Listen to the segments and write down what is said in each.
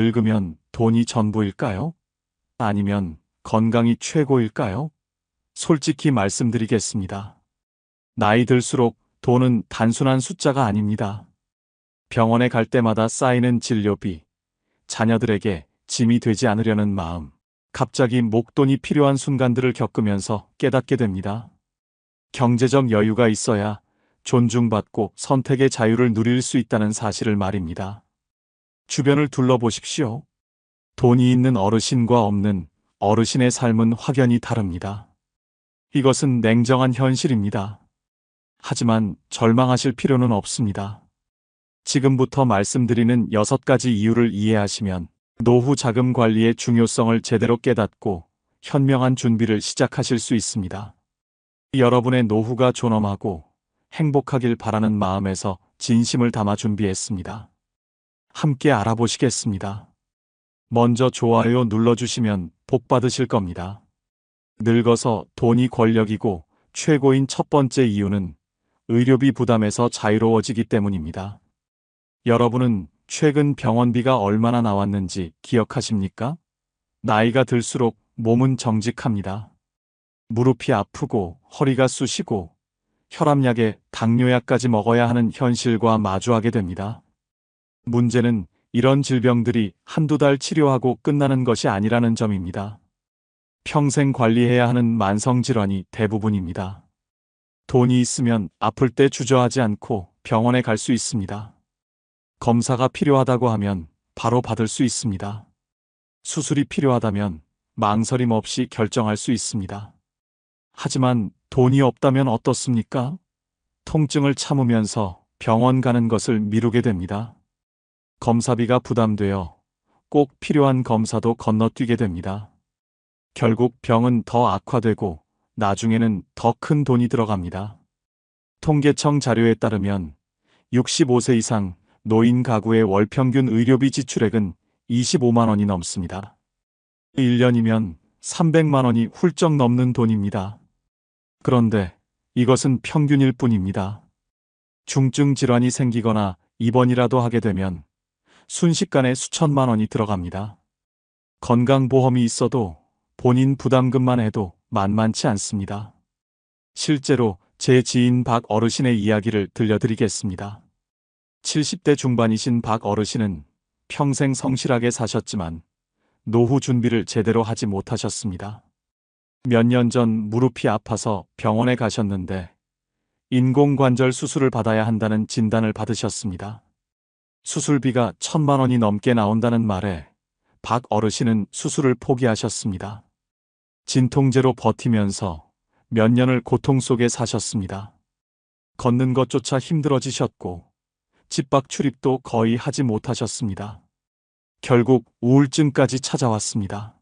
늙으면 돈이 전부일까요? 아니면 건강이 최고일까요? 솔직히 말씀드리겠습니다. 나이 들수록 돈은 단순한 숫자가 아닙니다. 병원에 갈 때마다 쌓이는 진료비, 자녀들에게 짐이 되지 않으려는 마음, 갑자기 목돈이 필요한 순간들을 겪으면서 깨닫게 됩니다. 경제적 여유가 있어야 존중받고 선택의 자유를 누릴 수 있다는 사실을 말입니다. 주변을 둘러보십시오. 돈이 있는 어르신과 없는 어르신의 삶은 확연히 다릅니다. 이것은 냉정한 현실입니다. 하지만 절망하실 필요는 없습니다. 지금부터 말씀드리는 6가지 이유를 이해하시면 노후 자금 관리의 중요성을 제대로 깨닫고 현명한 준비를 시작하실 수 있습니다. 여러분의 노후가 존엄하고 행복하길 바라는 마음에서 진심을 담아 준비했습니다. 함께 알아보시겠습니다. 먼저 좋아요 눌러주시면 복 받으실 겁니다. 늙어서 돈이 권력이고 최고인 첫 번째 이유는 의료비 부담에서 자유로워지기 때문입니다. 여러분은 최근 병원비가 얼마나 나왔는지 기억하십니까? 나이가 들수록 몸은 정직합니다. 무릎이 아프고 허리가 쑤시고 혈압약에 당뇨약까지 먹어야 하는 현실과 마주하게 됩니다. 문제는 이런 질병들이 한두 달 치료하고 끝나는 것이 아니라는 점입니다. 평생 관리해야 하는 만성질환이 대부분입니다. 돈이 있으면 아플 때 주저하지 않고 병원에 갈 수 있습니다. 검사가 필요하다고 하면 바로 받을 수 있습니다. 수술이 필요하다면 망설임 없이 결정할 수 있습니다. 하지만 돈이 없다면 어떻습니까? 통증을 참으면서 병원 가는 것을 미루게 됩니다. 검사비가 부담되어 꼭 필요한 검사도 건너뛰게 됩니다. 결국 병은 더 악화되고 나중에는 더 큰 돈이 들어갑니다. 통계청 자료에 따르면 65세 이상 노인 가구의 월 평균 의료비 지출액은 25만 원이 넘습니다. 1년이면 300만 원이 훌쩍 넘는 돈입니다. 그런데 이것은 평균일 뿐입니다. 중증 질환이 생기거나 입원이라도 하게 되면 순식간에 수천만 원이 들어갑니다. 건강보험이 있어도 본인 부담금만 해도 만만치 않습니다. 실제로 제 지인 박 어르신의 이야기를 들려드리겠습니다. 70대 중반이신 박 어르신은 평생 성실하게 사셨지만 노후 준비를 제대로 하지 못하셨습니다. 몇 년 전 무릎이 아파서 병원에 가셨는데 인공관절 수술을 받아야 한다는 진단을 받으셨습니다. 수술비가 1,000만 원이 넘게 나온다는 말에 박 어르신은 수술을 포기하셨습니다. 진통제로 버티면서 몇 년을 고통 속에 사셨습니다. 걷는 것조차 힘들어지셨고 집 밖 출입도 거의 하지 못하셨습니다. 결국 우울증까지 찾아왔습니다.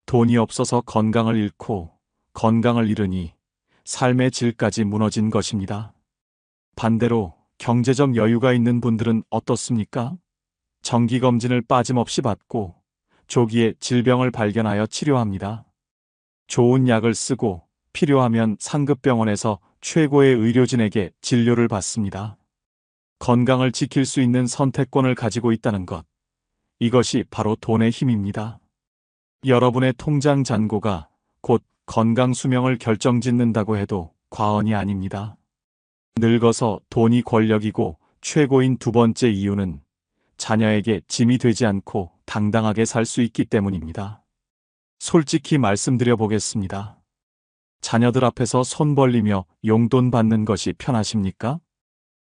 돈이 없어서 건강을 잃고 건강을 잃으니 삶의 질까지 무너진 것입니다. 반대로 경제적 여유가 있는 분들은 어떻습니까? 정기검진을 빠짐없이 받고 조기에 질병을 발견하여 치료합니다. 좋은 약을 쓰고 필요하면 상급병원에서 최고의 의료진에게 진료를 받습니다. 건강을 지킬 수 있는 선택권을 가지고 있다는 것. 이것이 바로 돈의 힘입니다. 여러분의 통장 잔고가 곧 건강 수명을 결정짓는다고 해도 과언이 아닙니다. 늙어서 돈이 권력이고 최고인 두 번째 이유는 자녀에게 짐이 되지 않고 당당하게 살 수 있기 때문입니다. 솔직히 말씀드려 보겠습니다. 자녀들 앞에서 손 벌리며 용돈 받는 것이 편하십니까?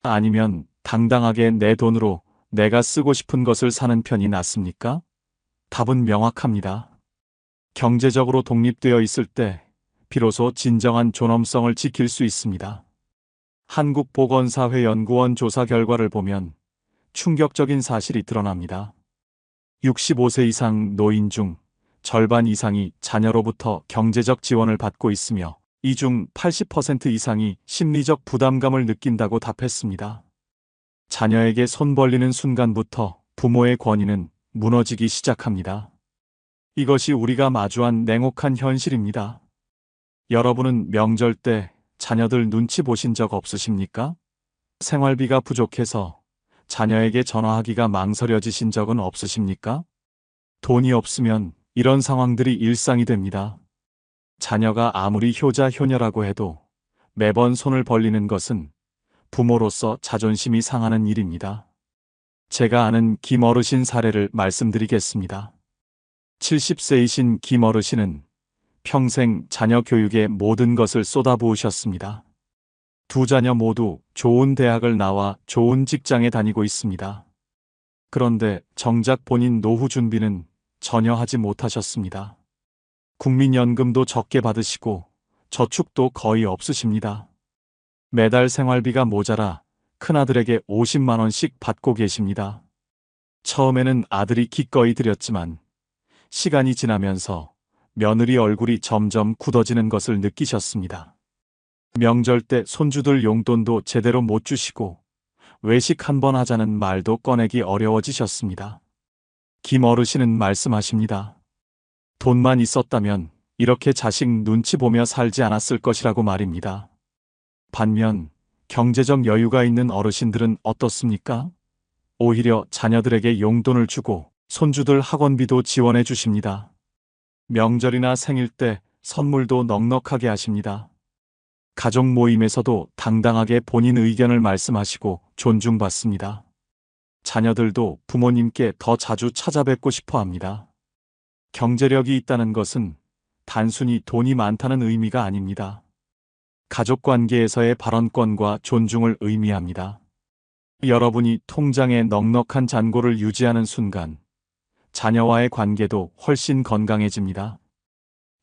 아니면 당당하게 내 돈으로 내가 쓰고 싶은 것을 사는 편이 낫습니까? 답은 명확합니다. 경제적으로 독립되어 있을 때 비로소 진정한 존엄성을 지킬 수 있습니다. 한국보건사회연구원 조사 결과를 보면 충격적인 사실이 드러납니다. 65세 이상 노인 중 절반 이상이 자녀로부터 경제적 지원을 받고 있으며 이 중 80% 이상이 심리적 부담감을 느낀다고 답했습니다. 자녀에게 손 벌리는 순간부터 부모의 권위는 무너지기 시작합니다. 이것이 우리가 마주한 냉혹한 현실입니다. 여러분은 명절 때 자녀들 눈치 보신 적 없으십니까? 생활비가 부족해서 자녀에게 전화하기가 망설여지신 적은 없으십니까? 돈이 없으면 이런 상황들이 일상이 됩니다. 자녀가 아무리 효자 효녀라고 해도 매번 손을 벌리는 것은 부모로서 자존심이 상하는 일입니다. 제가 아는 김 어르신 사례를 말씀드리겠습니다. 70세이신 김 어르신은 평생 자녀 교육에 모든 것을 쏟아부으셨습니다. 두 자녀 모두 좋은 대학을 나와 좋은 직장에 다니고 있습니다. 그런데 정작 본인 노후 준비는 전혀 하지 못하셨습니다. 국민연금도 적게 받으시고 저축도 거의 없으십니다. 매달 생활비가 모자라 큰아들에게 50만 원씩 받고 계십니다. 처음에는 아들이 기꺼이 드렸지만 시간이 지나면서 며느리 얼굴이 점점 굳어지는 것을 느끼셨습니다. 명절 때 손주들 용돈도 제대로 못 주시고 외식 한번 하자는 말도 꺼내기 어려워지셨습니다. 김 어르신은 말씀하십니다. 돈만 있었다면 이렇게 자식 눈치 보며 살지 않았을 것이라고 말입니다. 반면 경제적 여유가 있는 어르신들은 어떻습니까? 오히려 자녀들에게 용돈을 주고 손주들 학원비도 지원해 주십니다. 명절이나 생일 때 선물도 넉넉하게 하십니다. 가족 모임에서도 당당하게 본인 의견을 말씀하시고 존중받습니다. 자녀들도 부모님께 더 자주 찾아뵙고 싶어 합니다. 경제력이 있다는 것은 단순히 돈이 많다는 의미가 아닙니다. 가족 관계에서의 발언권과 존중을 의미합니다. 여러분이 통장에 넉넉한 잔고를 유지하는 순간 자녀와의 관계도 훨씬 건강해집니다.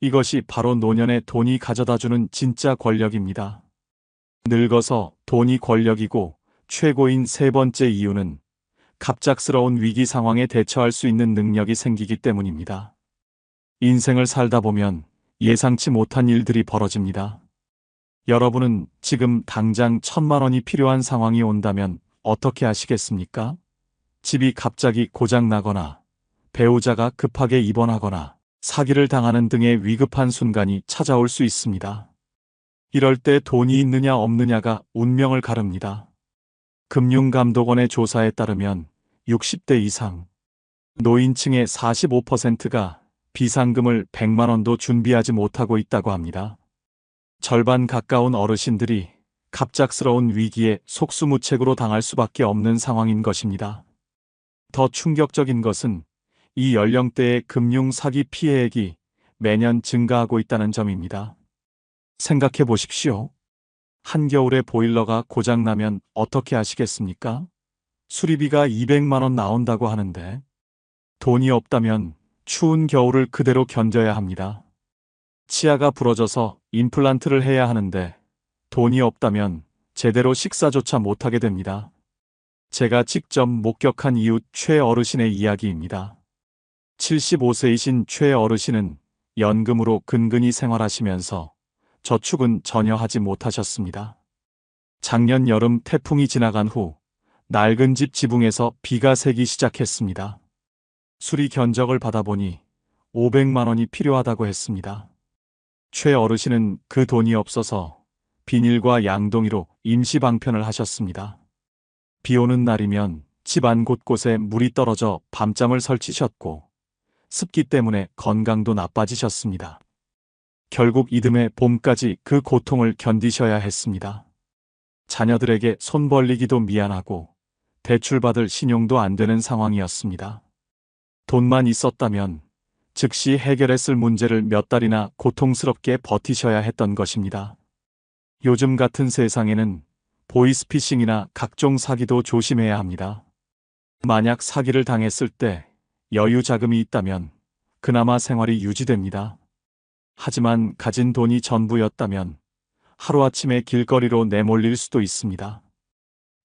이것이 바로 노년에 돈이 가져다주는 진짜 권력입니다. 늙어서 돈이 권력이고 최고인 세 번째 이유는 갑작스러운 위기 상황에 대처할 수 있는 능력이 생기기 때문입니다. 인생을 살다 보면 예상치 못한 일들이 벌어집니다. 여러분은 지금 당장 1,000만 원이 필요한 상황이 온다면 어떻게 하시겠습니까? 집이 갑자기 고장나거나 배우자가 급하게 입원하거나 사기를 당하는 등의 위급한 순간이 찾아올 수 있습니다. 이럴 때 돈이 있느냐 없느냐가 운명을 가릅니다. 금융감독원의 조사에 따르면 60대 이상 노인층의 45%가 비상금을 100만 원도 준비하지 못하고 있다고 합니다. 절반 가까운 어르신들이 갑작스러운 위기에 속수무책으로 당할 수밖에 없는 상황인 것입니다. 더 충격적인 것은 이 연령대의 금융 사기 피해액이 매년 증가하고 있다는 점입니다. 생각해 보십시오. 한겨울에 보일러가 고장나면 어떻게 하시겠습니까? 수리비가 200만 원 나온다고 하는데 돈이 없다면 추운 겨울을 그대로 견뎌야 합니다. 치아가 부러져서 임플란트를 해야 하는데 돈이 없다면 제대로 식사조차 못하게 됩니다. 제가 직접 목격한 이웃 최 어르신의 이야기입니다. 75세이신 최 어르신은 연금으로 근근히 생활하시면서 저축은 전혀 하지 못하셨습니다. 작년 여름 태풍이 지나간 후 낡은 집 지붕에서 비가 새기 시작했습니다. 수리 견적을 받아보니 500만 원이 필요하다고 했습니다. 최 어르신은 그 돈이 없어서 비닐과 양동이로 임시 방편을 하셨습니다. 비 오는 날이면 집안 곳곳에 물이 떨어져 밤잠을 설치셨고 습기 때문에 건강도 나빠지셨습니다. 결국 이듬해 봄까지 그 고통을 견디셔야 했습니다. 자녀들에게 손 벌리기도 미안하고 대출받을 신용도 안 되는 상황이었습니다. 돈만 있었다면 즉시 해결했을 문제를 몇 달이나 고통스럽게 버티셔야 했던 것입니다. 요즘 같은 세상에는 보이스피싱이나 각종 사기도 조심해야 합니다. 만약 사기를 당했을 때 여유 자금이 있다면 그나마 생활이 유지됩니다. 하지만 가진 돈이 전부였다면 하루아침에 길거리로 내몰릴 수도 있습니다.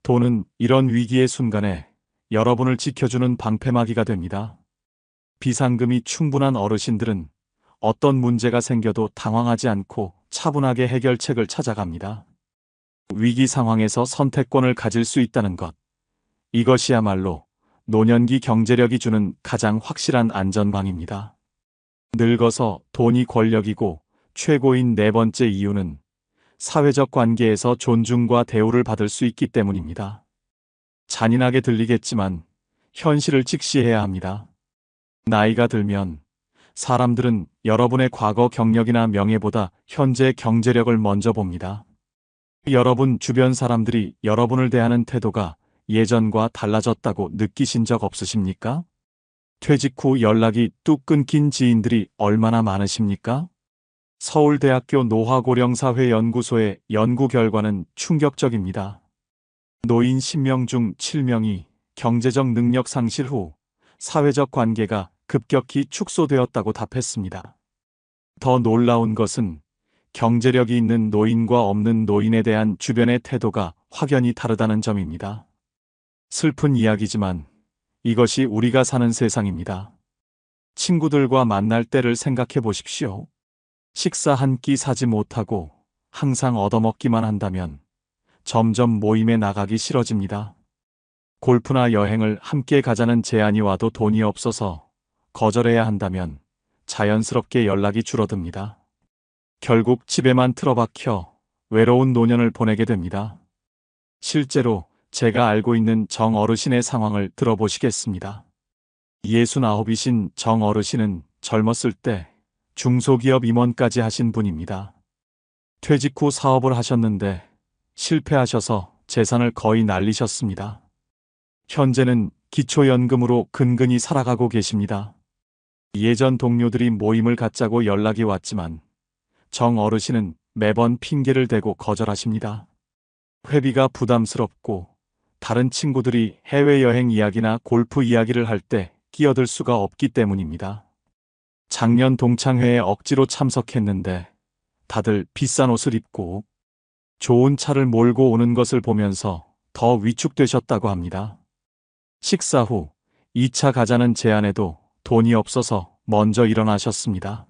돈은 이런 위기의 순간에 여러분을 지켜주는 방패막이가 됩니다. 비상금이 충분한 어르신들은 어떤 문제가 생겨도 당황하지 않고 차분하게 해결책을 찾아갑니다. 위기 상황에서 선택권을 가질 수 있다는 것. 이것이야말로 노년기 경제력이 주는 가장 확실한 안전망입니다. 늙어서 돈이 권력이고 최고인 네 번째 이유는 사회적 관계에서 존중과 대우를 받을 수 있기 때문입니다. 잔인하게 들리겠지만 현실을 직시해야 합니다. 나이가 들면 사람들은 여러분의 과거 경력이나 명예보다 현재 경제력을 먼저 봅니다. 여러분 주변 사람들이 여러분을 대하는 태도가 예전과 달라졌다고 느끼신 적 없으십니까? 퇴직 후 연락이 뚝 끊긴 지인들이 얼마나 많으십니까? 서울대학교 노화고령사회연구소의 연구 결과는 충격적입니다. 노인 10명 중 7명이 경제적 능력 상실 후 사회적 관계가 급격히 축소되었다고 답했습니다. 더 놀라운 것은 경제력이 있는 노인과 없는 노인에 대한 주변의 태도가 확연히 다르다는 점입니다. 슬픈 이야기지만 이것이 우리가 사는 세상입니다. 친구들과 만날 때를 생각해 보십시오. 식사 한 끼 사지 못하고 항상 얻어먹기만 한다면 점점 모임에 나가기 싫어집니다. 골프나 여행을 함께 가자는 제안이 와도 돈이 없어서 거절해야 한다면 자연스럽게 연락이 줄어듭니다. 결국 집에만 틀어박혀 외로운 노년을 보내게 됩니다. 실제로 제가 알고 있는 정 어르신의 상황을 들어보시겠습니다. 69이신 정 어르신은 젊었을 때 중소기업 임원까지 하신 분입니다. 퇴직 후 사업을 하셨는데 실패하셔서 재산을 거의 날리셨습니다. 현재는 기초연금으로 근근히 살아가고 계십니다. 예전 동료들이 모임을 갖자고 연락이 왔지만 정 어르신은 매번 핑계를 대고 거절하십니다. 회비가 부담스럽고 다른 친구들이 해외여행 이야기나 골프 이야기를 할 때 끼어들 수가 없기 때문입니다. 작년 동창회에 억지로 참석했는데 다들 비싼 옷을 입고 좋은 차를 몰고 오는 것을 보면서 더 위축되셨다고 합니다. 식사 후 2차 가자는 제안에도 돈이 없어서 먼저 일어나셨습니다.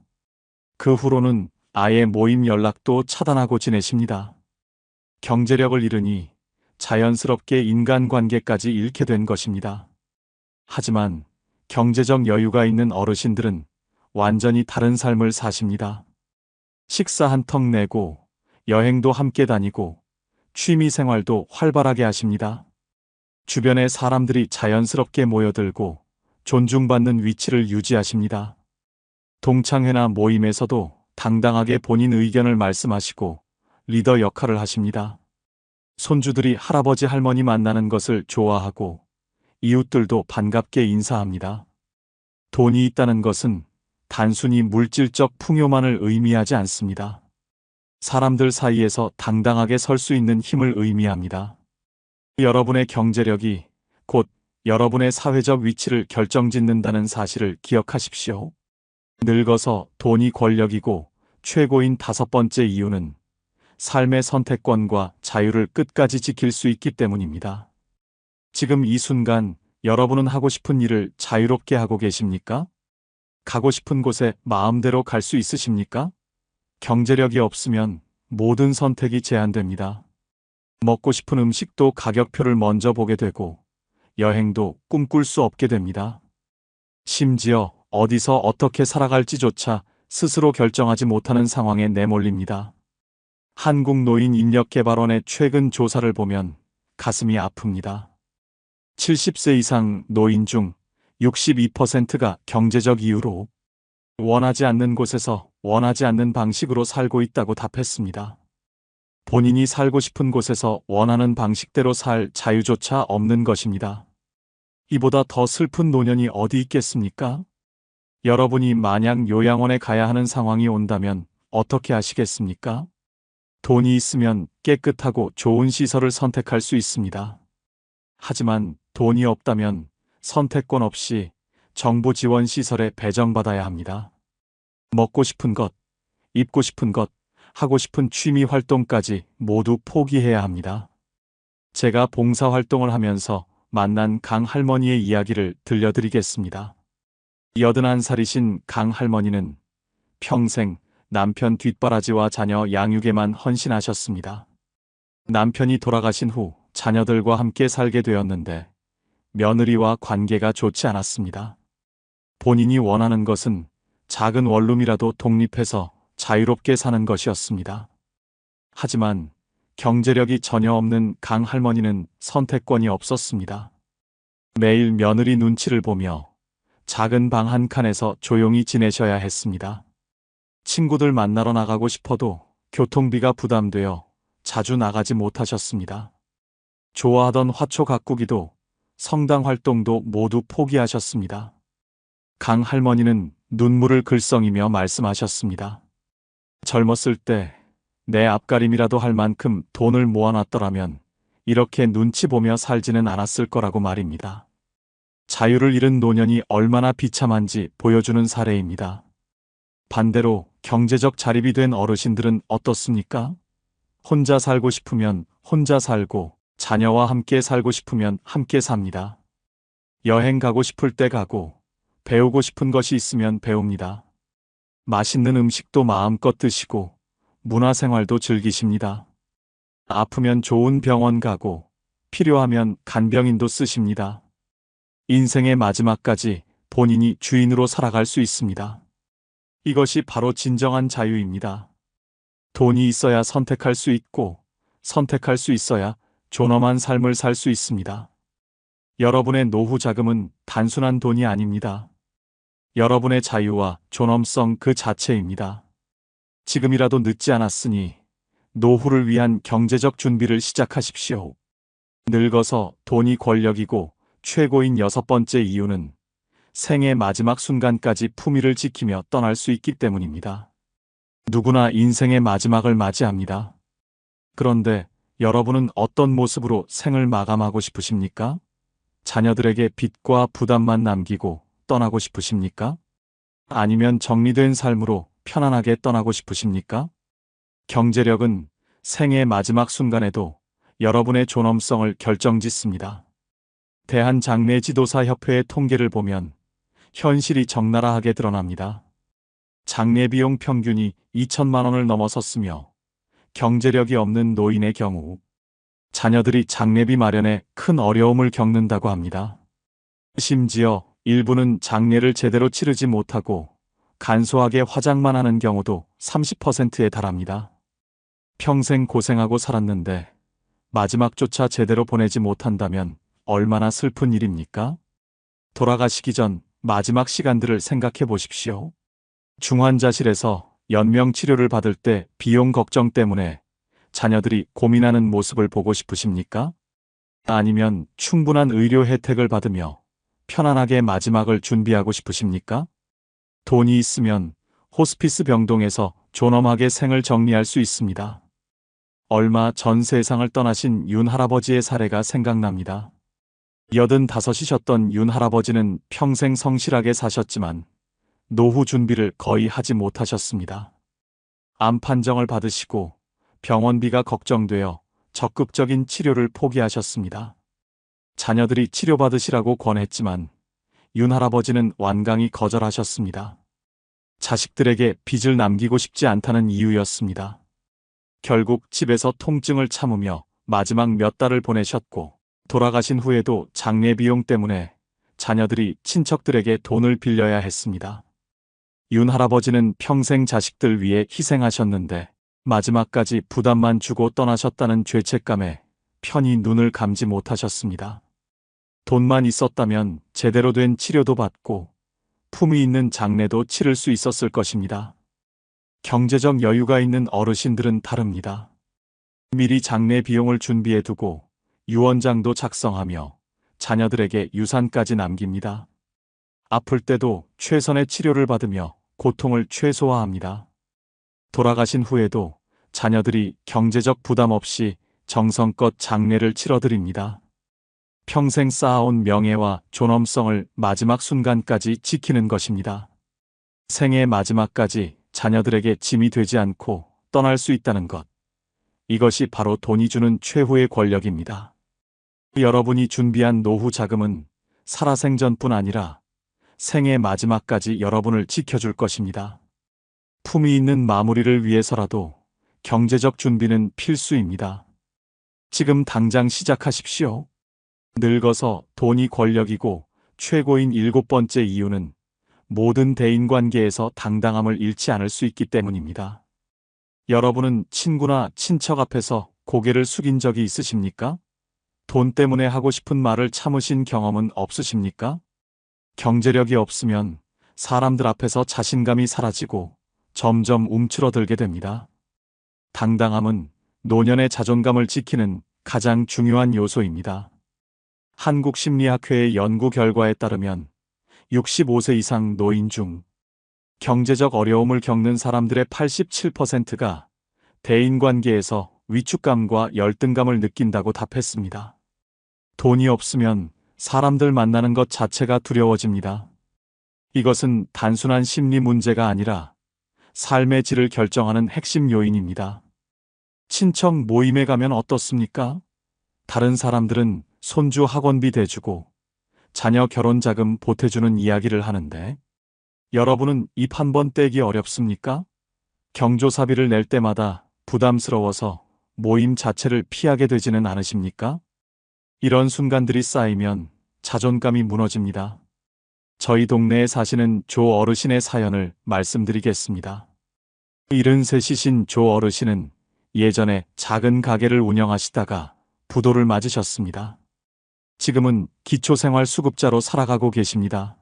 그 후로는 아예 모임 연락도 차단하고 지내십니다. 경제력을 잃으니 자연스럽게 인간관계까지 잃게 된 것입니다. 하지만 경제적 여유가 있는 어르신들은 완전히 다른 삶을 사십니다. 식사 한턱 내고 여행도 함께 다니고 취미 생활도 활발하게 하십니다. 주변에 사람들이 자연스럽게 모여들고 존중받는 위치를 유지하십니다. 동창회나 모임에서도 당당하게 본인 의견을 말씀하시고 리더 역할을 하십니다. 손주들이 할아버지 할머니 만나는 것을 좋아하고 이웃들도 반갑게 인사합니다. 돈이 있다는 것은 단순히 물질적 풍요만을 의미하지 않습니다. 사람들 사이에서 당당하게 설 수 있는 힘을 의미합니다. 여러분의 경제력이 곧 여러분의 사회적 위치를 결정짓는다는 사실을 기억하십시오. 늙어서 돈이 권력이고 최고인 5번째 이유는 삶의 선택권과 자유를 끝까지 지킬 수 있기 때문입니다. 지금 이 순간 여러분은 하고 싶은 일을 자유롭게 하고 계십니까? 가고 싶은 곳에 마음대로 갈 수 있으십니까? 경제력이 없으면 모든 선택이 제한됩니다. 먹고 싶은 음식도 가격표를 먼저 보게 되고 여행도 꿈꿀 수 없게 됩니다. 심지어 어디서 어떻게 살아갈지조차 스스로 결정하지 못하는 상황에 내몰립니다. 한국노인인력개발원의 최근 조사를 보면 가슴이 아픕니다. 70세 이상 노인 중 62%가 경제적 이유로 원하지 않는 곳에서 원하지 않는 방식으로 살고 있다고 답했습니다. 본인이 살고 싶은 곳에서 원하는 방식대로 살 자유조차 없는 것입니다. 이보다 더 슬픈 노년이 어디 있겠습니까? 여러분이 만약 요양원에 가야 하는 상황이 온다면 어떻게 하시겠습니까? 돈이 있으면 깨끗하고 좋은 시설을 선택할 수 있습니다. 하지만 돈이 없다면 선택권 없이 정부 지원 시설에 배정받아야 합니다. 먹고 싶은 것, 입고 싶은 것, 하고 싶은 취미 활동까지 모두 포기해야 합니다. 제가 봉사활동을 하면서 만난 강 할머니의 이야기를 들려드리겠습니다. 81살이신 강 할머니는 평생 남편 뒷바라지와 자녀 양육에만 헌신하셨습니다. 남편이 돌아가신 후 자녀들과 함께 살게 되었는데 며느리와 관계가 좋지 않았습니다. 본인이 원하는 것은 작은 원룸이라도 독립해서 자유롭게 사는 것이었습니다. 하지만 경제력이 전혀 없는 강 할머니는 선택권이 없었습니다. 매일 며느리 눈치를 보며 작은 방 한 칸에서 조용히 지내셔야 했습니다. 친구들 만나러 나가고 싶어도 교통비가 부담되어 자주 나가지 못하셨습니다. 좋아하던 화초 가꾸기도 성당 활동도 모두 포기하셨습니다. 강 할머니는 눈물을 글썽이며 말씀하셨습니다. 젊었을 때 내 앞가림이라도 할 만큼 돈을 모아놨더라면 이렇게 눈치 보며 살지는 않았을 거라고 말입니다. 자유를 잃은 노년이 얼마나 비참한지 보여주는 사례입니다. 반대로 경제적 자립이 된 어르신들은 어떻습니까? 혼자 살고 싶으면 혼자 살고 자녀와 함께 살고 싶으면 함께 삽니다. 여행 가고 싶을 때 가고 배우고 싶은 것이 있으면 배웁니다. 맛있는 음식도 마음껏 드시고 문화생활도 즐기십니다. 아프면 좋은 병원 가고 필요하면 간병인도 쓰십니다. 인생의 마지막까지 본인이 주인으로 살아갈 수 있습니다. 이것이 바로 진정한 자유입니다. 돈이 있어야 선택할 수 있고 선택할 수 있어야 존엄한 삶을 살 수 있습니다. 여러분의 노후 자금은 단순한 돈이 아닙니다. 여러분의 자유와 존엄성 그 자체입니다. 지금이라도 늦지 않았으니 노후를 위한 경제적 준비를 시작하십시오. 늙어서 돈이 권력이고 최고인 6번째 이유는 생의 마지막 순간까지 품위를 지키며 떠날 수 있기 때문입니다. 누구나 인생의 마지막을 맞이합니다. 그런데 여러분은 어떤 모습으로 생을 마감하고 싶으십니까? 자녀들에게 빚과 부담만 남기고 떠나고 싶으십니까? 아니면 정리된 삶으로 편안하게 떠나고 싶으십니까? 경제력은 생의 마지막 순간에도 여러분의 존엄성을 결정짓습니다. 대한장례지도사협회의 통계를 보면 현실이 적나라하게 드러납니다. 장례 비용 평균이 2천만 원을 넘어섰으며 경제력이 없는 노인의 경우 자녀들이 장례비 마련에 큰 어려움을 겪는다고 합니다. 심지어 일부는 장례를 제대로 치르지 못하고 간소하게 화장만 하는 경우도 30%에 달합니다. 평생 고생하고 살았는데 마지막조차 제대로 보내지 못한다면 얼마나 슬픈 일입니까? 돌아가시기 전 마지막 시간들을 생각해 보십시오. 중환자실에서 연명 치료를 받을 때 비용 걱정 때문에 자녀들이 고민하는 모습을 보고 싶으십니까? 아니면 충분한 의료 혜택을 받으며 편안하게 마지막을 준비하고 싶으십니까? 돈이 있으면 호스피스 병동에서 존엄하게 생을 정리할 수 있습니다. 얼마 전 세상을 떠나신 윤 할아버지의 사례가 생각납니다. 85이셨던 윤 할아버지는 평생 성실하게 사셨지만 노후 준비를 거의 하지 못하셨습니다. 암 판정을 받으시고 병원비가 걱정되어 적극적인 치료를 포기하셨습니다. 자녀들이 치료받으시라고 권했지만 윤 할아버지는 완강히 거절하셨습니다. 자식들에게 빚을 남기고 싶지 않다는 이유였습니다. 결국 집에서 통증을 참으며 마지막 몇 달을 보내셨고 돌아가신 후에도 장례 비용 때문에 자녀들이 친척들에게 돈을 빌려야 했습니다. 윤 할아버지는 평생 자식들 위해 희생하셨는데 마지막까지 부담만 주고 떠나셨다는 죄책감에 편히 눈을 감지 못하셨습니다. 돈만 있었다면 제대로 된 치료도 받고 품위 있는 장례도 치를 수 있었을 것입니다. 경제적 여유가 있는 어르신들은 다릅니다. 미리 장례 비용을 준비해 두고 유언장도 작성하며 자녀들에게 유산까지 남깁니다. 아플 때도 최선의 치료를 받으며 고통을 최소화합니다. 돌아가신 후에도 자녀들이 경제적 부담 없이 정성껏 장례를 치러드립니다. 평생 쌓아온 명예와 존엄성을 마지막 순간까지 지키는 것입니다. 생의 마지막까지 자녀들에게 짐이 되지 않고 떠날 수 있다는 것. 이것이 바로 돈이 주는 최후의 권력입니다. 여러분이 준비한 노후 자금은 살아생전뿐 아니라 생의 마지막까지 여러분을 지켜줄 것입니다. 품위 있는 마무리를 위해서라도 경제적 준비는 필수입니다. 지금 당장 시작하십시오. 늙어서 돈이 권력이고 최고인 7번째 이유는 모든 대인관계에서 당당함을 잃지 않을 수 있기 때문입니다. 여러분은 친구나 친척 앞에서 고개를 숙인 적이 있으십니까? 돈 때문에 하고 싶은 말을 참으신 경험은 없으십니까? 경제력이 없으면 사람들 앞에서 자신감이 사라지고 점점 움츠러들게 됩니다. 당당함은 노년의 자존감을 지키는 가장 중요한 요소입니다. 한국심리학회의 연구 결과에 따르면 65세 이상 노인 중 경제적 어려움을 겪는 사람들의 87%가 대인관계에서 위축감과 열등감을 느낀다고 답했습니다. 돈이 없으면 사람들 만나는 것 자체가 두려워집니다. 이것은 단순한 심리 문제가 아니라 삶의 질을 결정하는 핵심 요인입니다. 친척 모임에 가면 어떻습니까? 다른 사람들은 손주 학원비 대주고 자녀 결혼 자금 보태주는 이야기를 하는데 여러분은 입 한 번 떼기 어렵습니까? 경조사비를 낼 때마다 부담스러워서 모임 자체를 피하게 되지는 않으십니까? 이런 순간들이 쌓이면 자존감이 무너집니다. 저희 동네에 사시는 조 어르신의 사연을 말씀드리겠습니다. 73이신 조 어르신은 예전에 작은 가게를 운영하시다가 부도를 맞으셨습니다. 지금은 기초생활수급자로 살아가고 계십니다.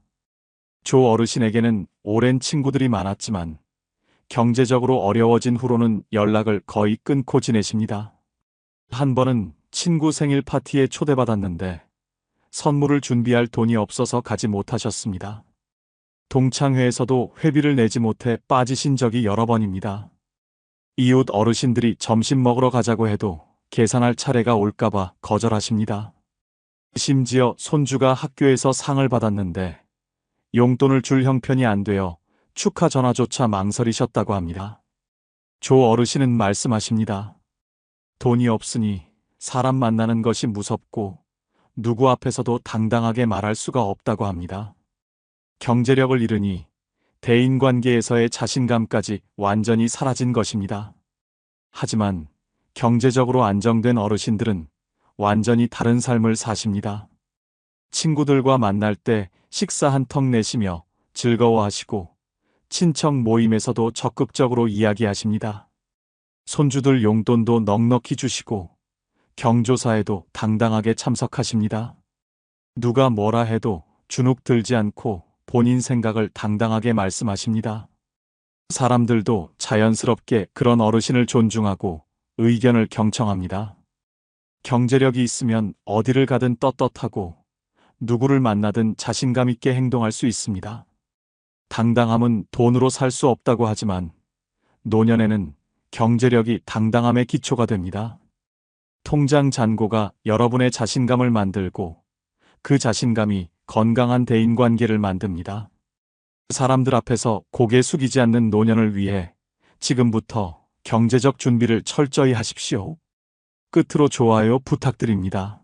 조 어르신에게는 오랜 친구들이 많았지만 경제적으로 어려워진 후로는 연락을 거의 끊고 지내십니다. 한 번은 친구 생일 파티에 초대받았는데 선물을 준비할 돈이 없어서 가지 못하셨습니다. 동창회에서도 회비를 내지 못해 빠지신 적이 여러 번입니다. 이웃 어르신들이 점심 먹으러 가자고 해도 계산할 차례가 올까봐 거절하십니다. 심지어 손주가 학교에서 상을 받았는데 용돈을 줄 형편이 안 되어 축하 전화조차 망설이셨다고 합니다. 조 어르신은 말씀하십니다. 돈이 없으니 사람 만나는 것이 무섭고 누구 앞에서도 당당하게 말할 수가 없다고 합니다. 경제력을 잃으니 대인관계에서의 자신감까지 완전히 사라진 것입니다. 하지만 경제적으로 안정된 어르신들은 완전히 다른 삶을 사십니다. 친구들과 만날 때 식사 한턱 내시며 즐거워하시고 친척 모임에서도 적극적으로 이야기하십니다. 손주들 용돈도 넉넉히 주시고 경조사에도 당당하게 참석하십니다. 누가 뭐라 해도 주눅 들지 않고 본인 생각을 당당하게 말씀하십니다. 사람들도 자연스럽게 그런 어르신을 존중하고 의견을 경청합니다. 경제력이 있으면 어디를 가든 떳떳하고 누구를 만나든 자신감 있게 행동할 수 있습니다. 당당함은 돈으로 살 수 없다고 하지만 노년에는 경제력이 당당함의 기초가 됩니다. 통장 잔고가 여러분의 자신감을 만들고 그 자신감이 건강한 대인관계를 만듭니다. 사람들 앞에서 고개 숙이지 않는 노년을 위해 지금부터 경제적 준비를 철저히 하십시오. 끝으로 좋아요 부탁드립니다.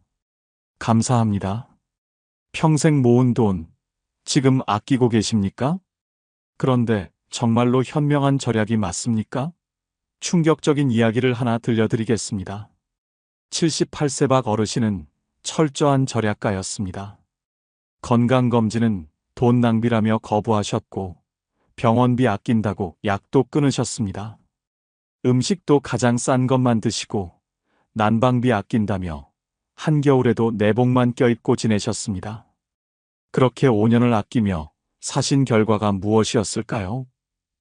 감사합니다. 평생 모은 돈, 지금 아끼고 계십니까? 그런데 정말로 현명한 절약이 맞습니까? 충격적인 이야기를 하나 들려드리겠습니다. 78세 박 어르신은 철저한 절약가였습니다. 건강검진은 돈 낭비라며 거부하셨고 병원비 아낀다고 약도 끊으셨습니다. 음식도 가장 싼 것만 드시고 난방비 아낀다며 한겨울에도 내복만 껴입고 지내셨습니다. 그렇게 5년을 아끼며 사신 결과가 무엇이었을까요?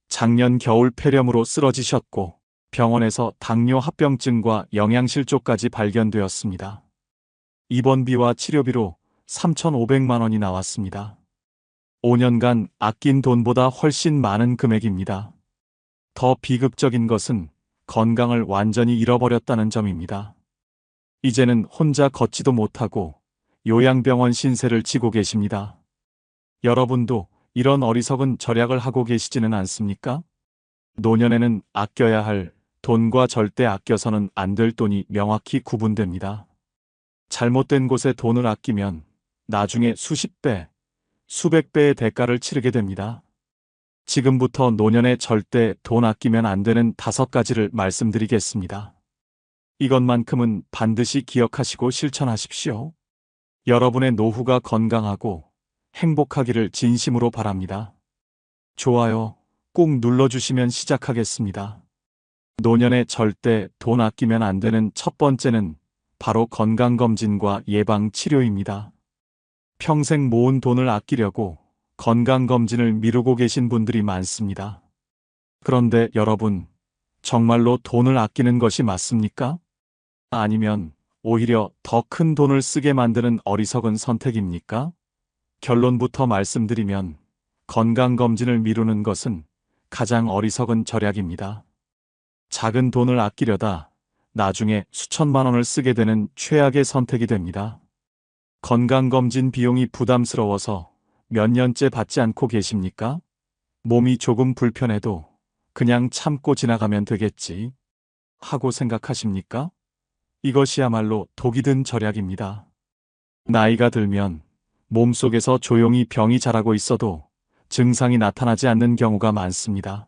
작년 겨울 폐렴으로 쓰러지셨고 병원에서 당뇨 합병증과 영양실조까지 발견되었습니다. 입원비와 치료비로 3,500만 원이 나왔습니다. 5년간 아낀 돈보다 훨씬 많은 금액입니다. 더 비극적인 것은 건강을 완전히 잃어버렸다는 점입니다. 이제는 혼자 걷지도 못하고 요양병원 신세를 지고 계십니다. 여러분도 이런 어리석은 절약을 하고 계시지는 않습니까? 노년에는 아껴야 할 돈과 절대 아껴서는 안 될 돈이 명확히 구분됩니다. 잘못된 곳에 돈을 아끼면 나중에 수십 배, 수백 배의 대가를 치르게 됩니다. 지금부터 노년에 절대 돈 아끼면 안 되는 5가지를 말씀드리겠습니다. 이것만큼은 반드시 기억하시고 실천하십시오. 여러분의 노후가 건강하고 행복하기를 진심으로 바랍니다. 좋아요 꼭 눌러주시면 시작하겠습니다. 노년에 절대 돈 아끼면 안 되는 첫 번째는 바로 건강검진과 예방치료입니다. 평생 모은 돈을 아끼려고 건강검진을 미루고 계신 분들이 많습니다. 그런데 여러분, 정말로 돈을 아끼는 것이 맞습니까? 아니면 오히려 더 큰 돈을 쓰게 만드는 어리석은 선택입니까? 결론부터 말씀드리면 건강검진을 미루는 것은 가장 어리석은 절약입니다. 작은 돈을 아끼려다 나중에 수천만 원을 쓰게 되는 최악의 선택이 됩니다. 건강검진 비용이 부담스러워서 몇 년째 받지 않고 계십니까? 몸이 조금 불편해도 그냥 참고 지나가면 되겠지 하고 생각하십니까? 이것이야말로 독이 든 절약입니다. 나이가 들면 몸속에서 조용히 병이 자라고 있어도 증상이 나타나지 않는 경우가 많습니다.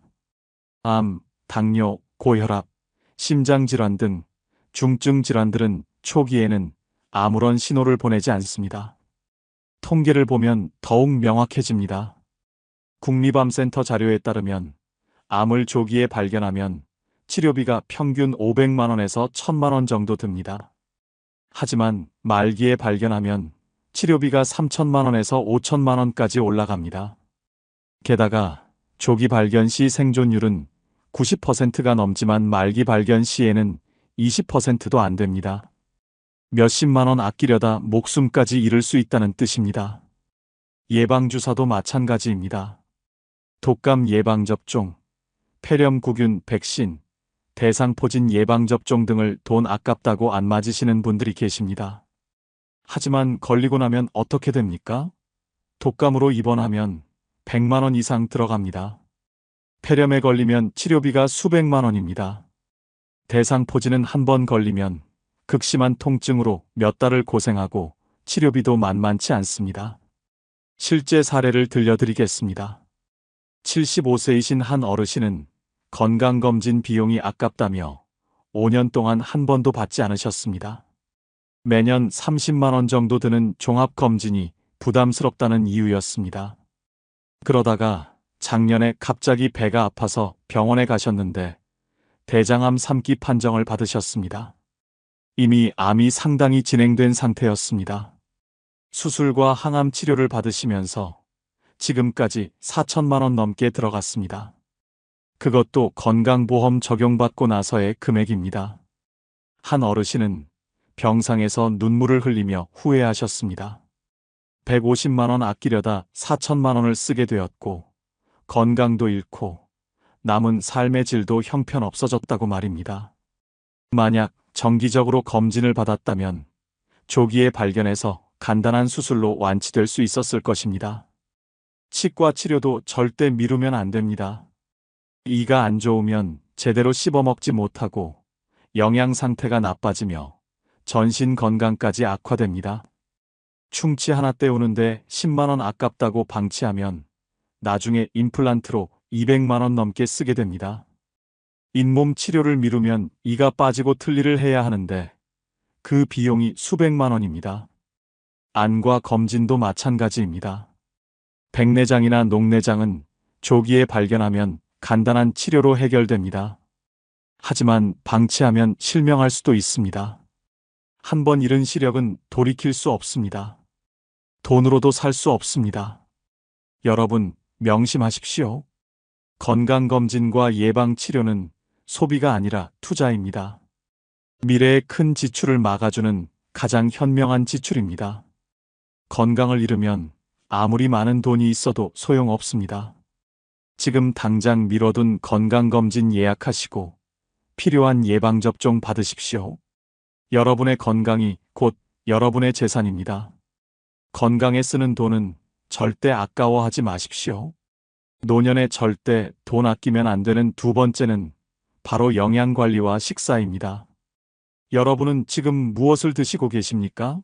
암, 당뇨, 고혈압, 심장질환 등 중증 질환들은 초기에는 아무런 신호를 보내지 않습니다. 통계를 보면 더욱 명확해집니다. 국립암센터 자료에 따르면 암을 조기에 발견하면 치료비가 평균 500만 원에서 1000만 원 정도 듭니다. 하지만 말기에 발견하면 치료비가 3000만 원에서 5000만 원까지 올라갑니다. 게다가 조기 발견 시 생존율은 90%가 넘지만 말기 발견 시에는 20%도 안 됩니다. 몇십만 원 아끼려다 목숨까지 잃을 수 있다는 뜻입니다. 예방주사도 마찬가지입니다. 독감 예방접종, 폐렴구균 백신, 대상포진 예방접종 등을 돈 아깝다고 안 맞으시는 분들이 계십니다. 하지만 걸리고 나면 어떻게 됩니까? 독감으로 입원하면 100만 원 이상 들어갑니다. 폐렴에 걸리면 치료비가 수백만 원입니다. 대상포진은 한 번 걸리면 극심한 통증으로 몇 달을 고생하고 치료비도 만만치 않습니다. 실제 사례를 들려드리겠습니다. 75세이신 한 어르신은 건강검진 비용이 아깝다며 5년 동안 한 번도 받지 않으셨습니다. 매년 30만 원 정도 드는 종합검진이 부담스럽다는 이유였습니다. 그러다가 작년에 갑자기 배가 아파서 병원에 가셨는데 대장암 3기 판정을 받으셨습니다. 이미 암이 상당히 진행된 상태였습니다. 수술과 항암 치료를 받으시면서 지금까지 4천만 원 넘게 들어갔습니다. 그것도 건강보험 적용받고 나서의 금액입니다. 한 어르신은 병상에서 눈물을 흘리며 후회하셨습니다. 150만 원 아끼려다 4천만 원을 쓰게 되었고 건강도 잃고 남은 삶의 질도 형편없어졌다고 말입니다. 만약 정기적으로 검진을 받았다면 조기에 발견해서 간단한 수술로 완치될 수 있었을 것입니다. 치과 치료도 절대 미루면 안 됩니다. 이가 안 좋으면 제대로 씹어먹지 못하고 영양 상태가 나빠지며 전신 건강까지 악화됩니다. 충치 하나 때우는데 10만 원 아깝다고 방치하면 나중에 임플란트로 200만 원 넘게 쓰게 됩니다. 잇몸 치료를 미루면 이가 빠지고 틀니를 해야 하는데 그 비용이 수백만 원입니다. 안과 검진도 마찬가지입니다. 백내장이나 녹내장은 조기에 발견하면 간단한 치료로 해결됩니다. 하지만 방치하면 실명할 수도 있습니다. 한 번 잃은 시력은 돌이킬 수 없습니다. 돈으로도 살 수 없습니다. 여러분, 명심하십시오. 건강검진과 예방치료는 소비가 아니라 투자입니다. 미래의 큰 지출을 막아주는 가장 현명한 지출입니다. 건강을 잃으면 아무리 많은 돈이 있어도 소용없습니다. 지금 당장 미뤄둔 건강검진 예약하시고 필요한 예방접종 받으십시오. 여러분의 건강이 곧 여러분의 재산입니다. 건강에 쓰는 돈은 절대 아까워하지 마십시오. 노년에 절대 돈 아끼면 안 되는 두 번째는 바로 영양관리와 식사입니다. 여러분은 지금 무엇을 드시고 계십니까?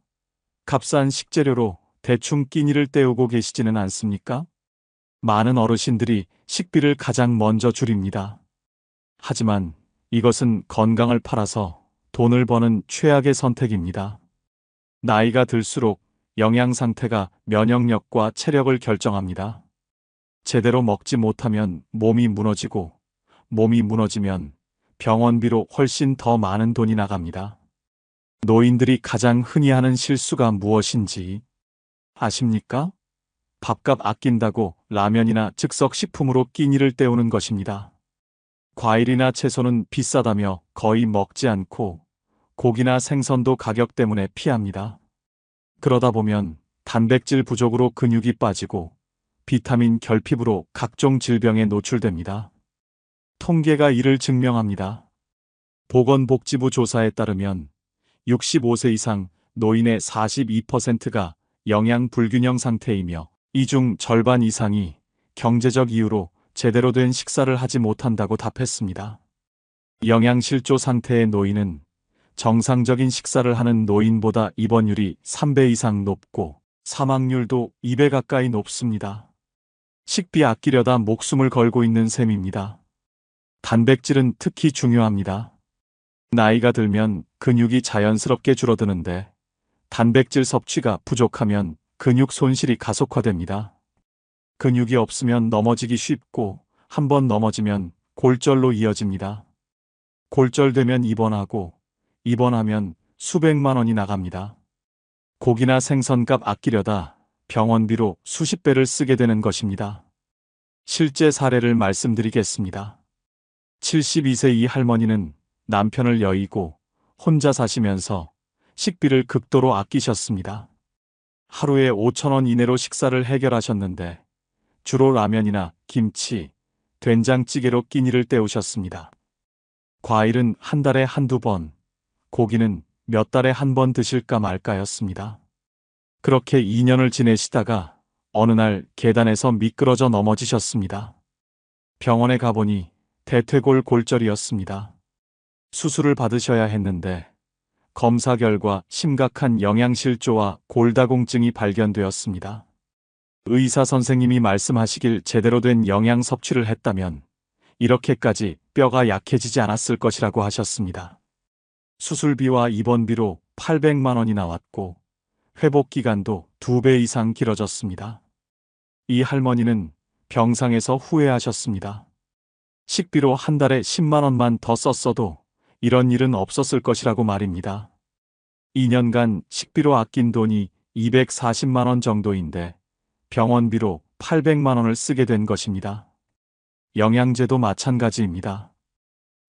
값싼 식재료로 대충 끼니를 때우고 계시지는 않습니까? 많은 어르신들이 식비를 가장 먼저 줄입니다. 하지만 이것은 건강을 팔아서 돈을 버는 최악의 선택입니다. 나이가 들수록 영양 상태가 면역력과 체력을 결정합니다. 제대로 먹지 못하면 몸이 무너지고, 몸이 무너지면 병원비로 훨씬 더 많은 돈이 나갑니다. 노인들이 가장 흔히 하는 실수가 무엇인지 아십니까? 밥값 아낀다고 라면이나 즉석 식품으로 끼니를 때우는 것입니다. 과일이나 채소는 비싸다며 거의 먹지 않고 고기나 생선도 가격 때문에 피합니다. 그러다 보면 단백질 부족으로 근육이 빠지고 비타민 결핍으로 각종 질병에 노출됩니다. 통계가 이를 증명합니다. 보건복지부 조사에 따르면 65세 이상 노인의 42%가 영양 불균형 상태이며 이 중 절반 이상이 경제적 이유로 제대로 된 식사를 하지 못한다고 답했습니다. 영양실조 상태의 노인은 정상적인 식사를 하는 노인보다 입원율이 3배 이상 높고 사망률도 2배 가까이 높습니다. 식비 아끼려다 목숨을 걸고 있는 셈입니다. 단백질은 특히 중요합니다. 나이가 들면 근육이 자연스럽게 줄어드는데 단백질 섭취가 부족하면 근육 손실이 가속화됩니다. 근육이 없으면 넘어지기 쉽고 한번 넘어지면 골절로 이어집니다. 골절되면 입원하고 입원하면 수백만 원이 나갑니다. 고기나 생선값 아끼려다 병원비로 수십 배를 쓰게 되는 것입니다. 실제 사례를 말씀드리겠습니다. 72세 이 할머니는 남편을 여의고 혼자 사시면서 식비를 극도로 아끼셨습니다. 하루에 5,000원 이내로 식사를 해결하셨는데 주로 라면이나 김치, 된장찌개로 끼니를 때우셨습니다. 과일은 한 달에 한두 번, 고기는 몇 달에 한 번 드실까 말까였습니다. 그렇게 2년을 지내시다가 어느 날 계단에서 미끄러져 넘어지셨습니다. 병원에 가보니 대퇴골 골절이었습니다. 수술을 받으셔야 했는데 검사 결과 심각한 영양실조와 골다공증이 발견되었습니다. 의사 선생님이 말씀하시길 제대로 된 영양 섭취를 했다면 이렇게까지 뼈가 약해지지 않았을 것이라고 하셨습니다. 수술비와 입원비로 800만 원이 나왔고 회복 기간도 2배 이상 길어졌습니다. 이 할머니는 병상에서 후회하셨습니다. 식비로 한 달에 10만 원만 더 썼어도 이런 일은 없었을 것이라고 말입니다. 2년간 식비로 아낀 돈이 240만 원 정도인데 병원비로 800만 원을 쓰게 된 것입니다. 영양제도 마찬가지입니다.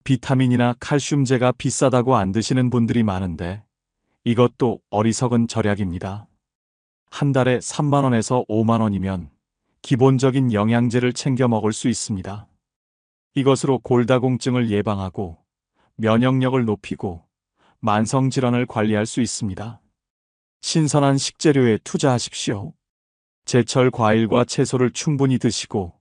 비타민이나 칼슘제가 비싸다고 안 드시는 분들이 많은데 이것도 어리석은 절약입니다. 한 달에 3만 원에서 5만 원이면 기본적인 영양제를 챙겨 먹을 수 있습니다. 이것으로 골다공증을 예방하고 면역력을 높이고 만성질환을 관리할 수 있습니다. 신선한 식재료에 투자하십시오. 제철 과일과 채소를 충분히 드시고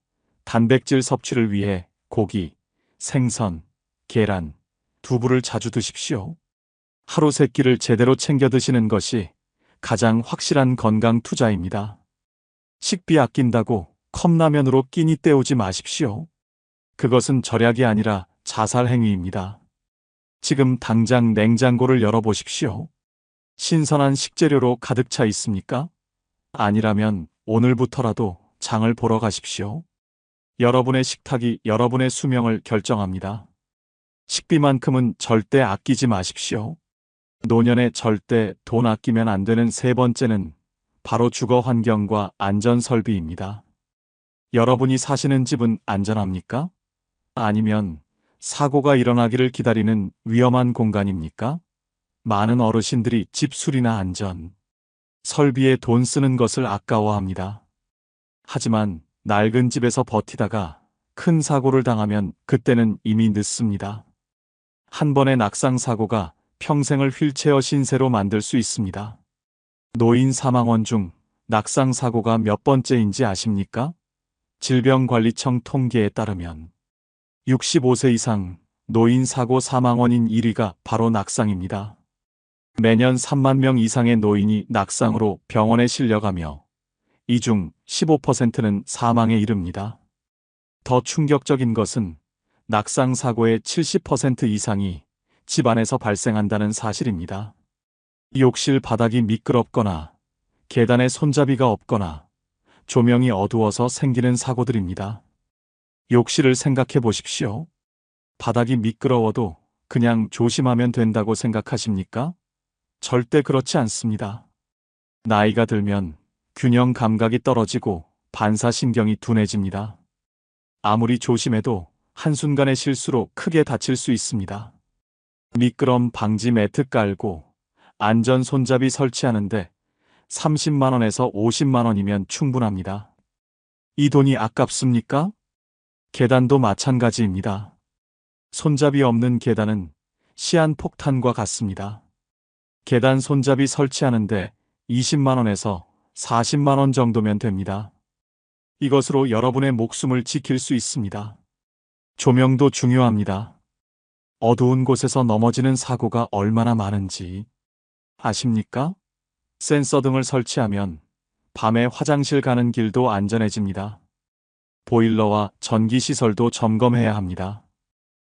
단백질 섭취를 위해 고기, 생선, 계란, 두부를 자주 드십시오. 하루 세 끼를 제대로 챙겨 드시는 것이 가장 확실한 건강 투자입니다. 식비 아낀다고 컵라면으로 끼니 때우지 마십시오. 그것은 절약이 아니라 자살 행위입니다. 지금 당장 냉장고를 열어보십시오. 신선한 식재료로 가득 차 있습니까? 아니라면 오늘부터라도 장을 보러 가십시오. 여러분의 식탁이 여러분의 수명을 결정합니다. 식비만큼은 절대 아끼지 마십시오. 노년에 절대 돈 아끼면 안 되는 세 번째는 바로 주거 환경과 안전 설비입니다. 여러분이 사시는 집은 안전합니까? 아니면 사고가 일어나기를 기다리는 위험한 공간입니까? 많은 어르신들이 집 수리나 안전, 설비에 돈 쓰는 것을 아까워합니다. 하지만 낡은 집에서 버티다가 큰 사고를 당하면 그때는 이미 늦습니다. 한 번의 낙상 사고가 평생을 휠체어 신세로 만들 수 있습니다. 노인 사망원 중 낙상 사고가 몇 번째인지 아십니까? 질병관리청 통계에 따르면 65세 이상 노인 사고 사망원인 1위가 바로 낙상입니다. 매년 3만 명 이상의 노인이 낙상으로 병원에 실려가며 이 중 15%는 사망에 이릅니다. 더 충격적인 것은 낙상 사고의 70% 이상이 집 안에서 발생한다는 사실입니다. 욕실 바닥이 미끄럽거나 계단에 손잡이가 없거나 조명이 어두워서 생기는 사고들입니다. 욕실을 생각해 보십시오. 바닥이 미끄러워도 그냥 조심하면 된다고 생각하십니까? 절대 그렇지 않습니다. 나이가 들면 균형 감각이 떨어지고 반사신경이 둔해집니다. 아무리 조심해도 한순간의 실수로 크게 다칠 수 있습니다. 미끄럼 방지 매트 깔고 안전 손잡이 설치하는데 30만 원에서 50만 원이면 충분합니다. 이 돈이 아깝습니까? 계단도 마찬가지입니다. 손잡이 없는 계단은 시한폭탄과 같습니다. 계단 손잡이 설치하는데 20만 원에서 40만 원 정도면 됩니다. 이것으로 여러분의 목숨을 지킬 수 있습니다. 조명도 중요합니다. 어두운 곳에서 넘어지는 사고가 얼마나 많은지 아십니까? 센서 등을 설치하면 밤에 화장실 가는 길도 안전해집니다. 보일러와 전기시설도 점검해야 합니다.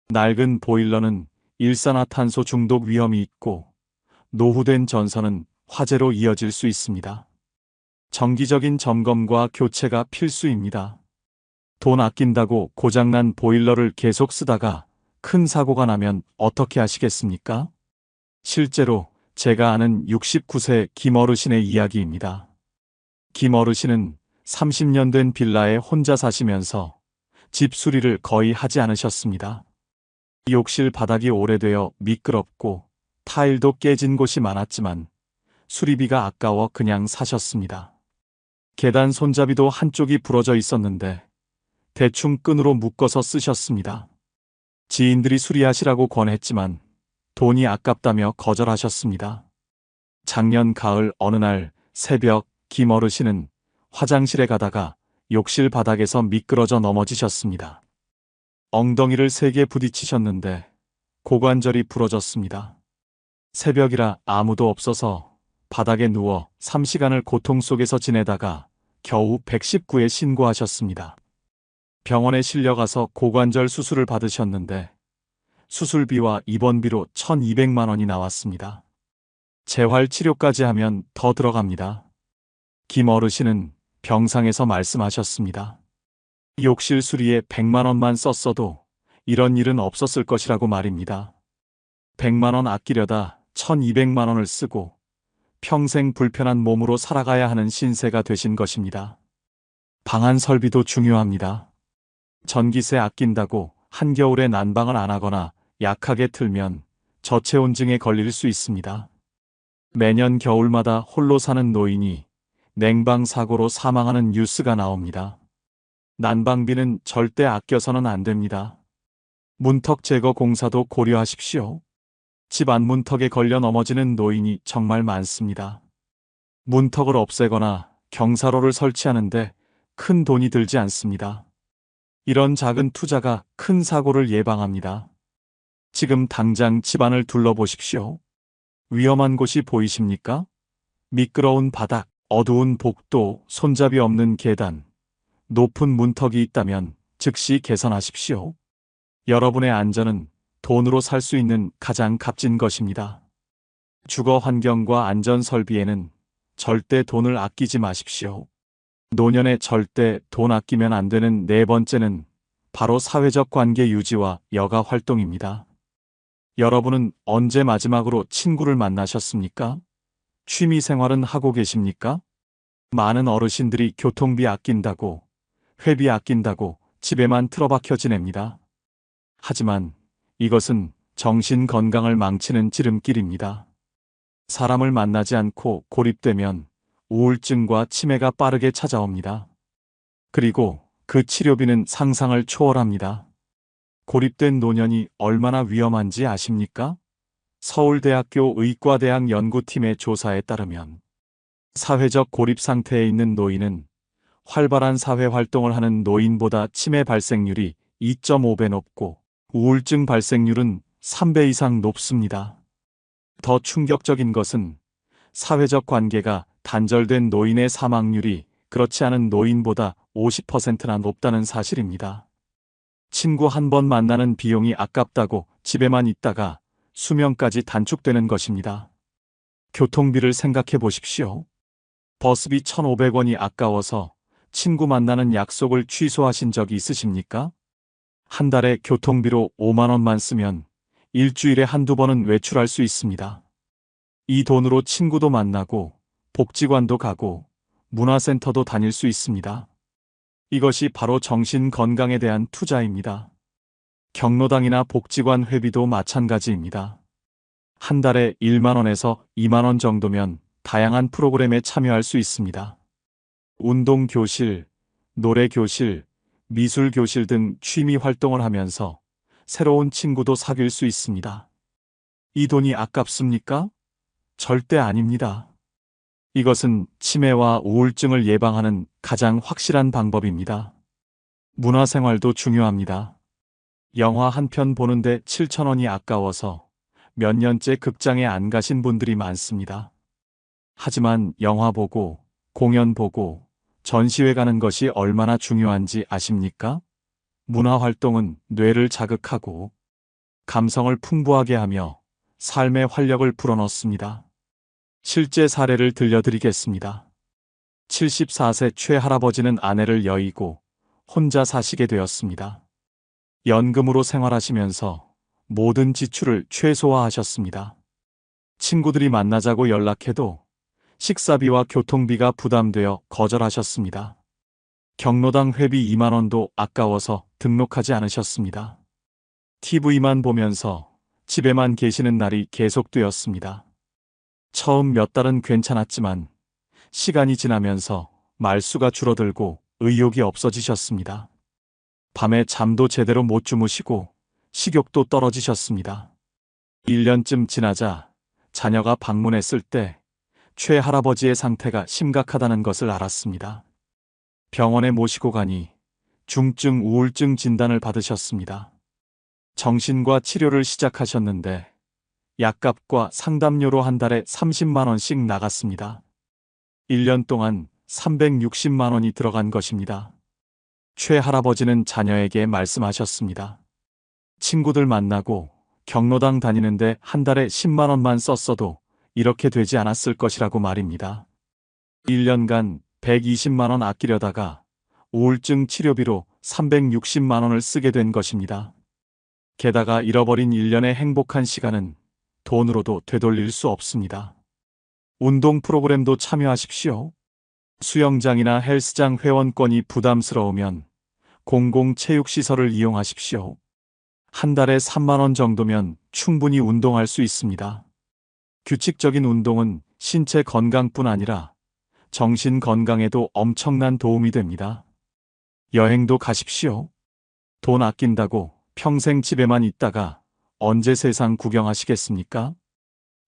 낡은 보일러는 일산화탄소 중독 위험이 있고 노후된 전선은 화재로 이어질 수 있습니다. 정기적인 점검과 교체가 필수입니다. 돈 아낀다고 고장난 보일러를 계속 쓰다가 큰 사고가 나면 어떻게 하시겠습니까? 실제로 제가 아는 69세 김어르신의 이야기입니다. 김어르신은 30년 된 빌라에 혼자 사시면서 집 수리를 거의 하지 않으셨습니다. 욕실 바닥이 오래되어 미끄럽고 타일도 깨진 곳이 많았지만 수리비가 아까워 그냥 사셨습니다. 계단 손잡이도 한쪽이 부러져 있었는데 대충 끈으로 묶어서 쓰셨습니다. 지인들이 수리하시라고 권했지만 돈이 아깝다며 거절하셨습니다. 작년 가을 어느 날 새벽 김어르신은 화장실에 가다가 욕실 바닥에서 미끄러져 넘어지셨습니다. 엉덩이를 세게 부딪히셨는데 고관절이 부러졌습니다. 새벽이라 아무도 없어서 바닥에 누워 3시간을 고통 속에서 지내다가 겨우 119에 신고하셨습니다. 병원에 실려가서 고관절 수술을 받으셨는데 수술비와 입원비로 1,200만 원이 나왔습니다. 재활 치료까지 하면 더 들어갑니다. 김 어르신은 병상에서 말씀하셨습니다. 욕실 수리에 100만 원만 썼어도 이런 일은 없었을 것이라고 말입니다. 100만 원 아끼려다 1,200만 원을 쓰고 평생 불편한 몸으로 살아가야 하는 신세가 되신 것입니다. 방안 설비도 중요합니다. 전기세 아낀다고 한겨울에 난방을 안 하거나 약하게 틀면 저체온증에 걸릴 수 있습니다. 매년 겨울마다 홀로 사는 노인이 냉방 사고로 사망하는 뉴스가 나옵니다. 난방비는 절대 아껴서는 안 됩니다. 문턱 제거 공사도 고려하십시오. 집 안문턱에 걸려 넘어지는 노인이 정말 많습니다. 문턱을 없애거나 경사로를 설치하는데 큰 돈이 들지 않습니다. 이런 작은 투자가 큰 사고를 예방합니다. 지금 당장 집안을 둘러보십시오. 위험한 곳이 보이십니까? 미끄러운 바닥, 어두운 복도, 손잡이 없는 계단, 높은 문턱이 있다면 즉시 개선하십시오. 여러분의 안전은 돈으로 살 수 있는 가장 값진 것입니다. 주거 환경과 안전 설비에는 절대 돈을 아끼지 마십시오. 노년에 절대 돈 아끼면 안 되는 네 번째는 바로 사회적 관계 유지와 여가 활동입니다. 여러분은 언제 마지막으로 친구를 만나셨습니까? 취미 생활은 하고 계십니까? 많은 어르신들이 교통비 아낀다고, 회비 아낀다고 집에만 틀어박혀 지냅니다. 하지만 이것은 정신 건강을 망치는 지름길입니다. 사람을 만나지 않고 고립되면 우울증과 치매가 빠르게 찾아옵니다. 그리고 그 치료비는 상상을 초월합니다. 고립된 노년이 얼마나 위험한지 아십니까? 서울대학교 의과대학 연구팀의 조사에 따르면 사회적 고립 상태에 있는 노인은 활발한 사회 활동을 하는 노인보다 치매 발생률이 2.5배 높고 우울증 발생률은 3배 이상 높습니다. 더 충격적인 것은 사회적 관계가 단절된 노인의 사망률이 그렇지 않은 노인보다 50%나 높다는 사실입니다. 친구 한 번 만나는 비용이 아깝다고 집에만 있다가 수명까지 단축되는 것입니다. 교통비를 생각해 보십시오. 버스비 1,500원이 아까워서 친구 만나는 약속을 취소하신 적이 있으십니까? 한 달에 교통비로 5만 원만 쓰면 일주일에 한두 번은 외출할 수 있습니다. 이 돈으로 친구도 만나고 복지관도 가고 문화센터도 다닐 수 있습니다. 이것이 바로 정신 건강에 대한 투자입니다. 경로당이나 복지관 회비도 마찬가지입니다. 한 달에 1만 원에서 2만 원 정도면 다양한 프로그램에 참여할 수 있습니다. 운동교실, 노래교실, 미술교실 등 취미 활동을 하면서 새로운 친구도 사귈 수 있습니다. 이 돈이 아깝습니까? 절대 아닙니다. 이것은 치매와 우울증을 예방하는 가장 확실한 방법입니다. 문화생활도 중요합니다. 영화 한 편 보는데 7천 원이 아까워서 몇 년째 극장에 안 가신 분들이 많습니다. 하지만 영화 보고, 공연 보고, 전시회 가는 것이 얼마나 중요한지 아십니까? 문화활동은 뇌를 자극하고 감성을 풍부하게 하며 삶의 활력을 불어넣습니다. 실제 사례를 들려드리겠습니다. 74세 최할아버지는 아내를 여의고 혼자 사시게 되었습니다. 연금으로 생활하시면서 모든 지출을 최소화하셨습니다. 친구들이 만나자고 연락해도 식사비와 교통비가 부담되어 거절하셨습니다. 경로당 회비 2만 원도 아까워서 등록하지 않으셨습니다. TV만 보면서 집에만 계시는 날이 계속되었습니다. 처음 몇 달은 괜찮았지만 시간이 지나면서 말수가 줄어들고 의욕이 없어지셨습니다. 밤에 잠도 제대로 못 주무시고 식욕도 떨어지셨습니다. 1년쯤 지나자 자녀가 방문했을 때 최 할아버지의 상태가 심각하다는 것을 알았습니다. 병원에 모시고 가니 중증 우울증 진단을 받으셨습니다. 정신과 치료를 시작하셨는데 약값과 상담료로 한 달에 30만 원씩 나갔습니다. 1년 동안 360만 원이 들어간 것입니다. 최 할아버지는 자녀에게 말씀하셨습니다. 친구들 만나고 경로당 다니는데 한 달에 10만 원만 썼어도 이렇게 되지 않았을 것이라고 말입니다. 1년간 120만 원 아끼려다가 우울증 치료비로 360만 원을 쓰게 된 것입니다. 게다가 잃어버린 1년의 행복한 시간은 돈으로도 되돌릴 수 없습니다. 운동 프로그램도 참여하십시오. 수영장이나 헬스장 회원권이 부담스러우면 공공체육시설을 이용하십시오. 한 달에 3만 원 정도면 충분히 운동할 수 있습니다. 규칙적인 운동은 신체 건강뿐 아니라 정신 건강에도 엄청난 도움이 됩니다. 여행도 가십시오. 돈 아낀다고 평생 집에만 있다가 언제 세상 구경하시겠습니까?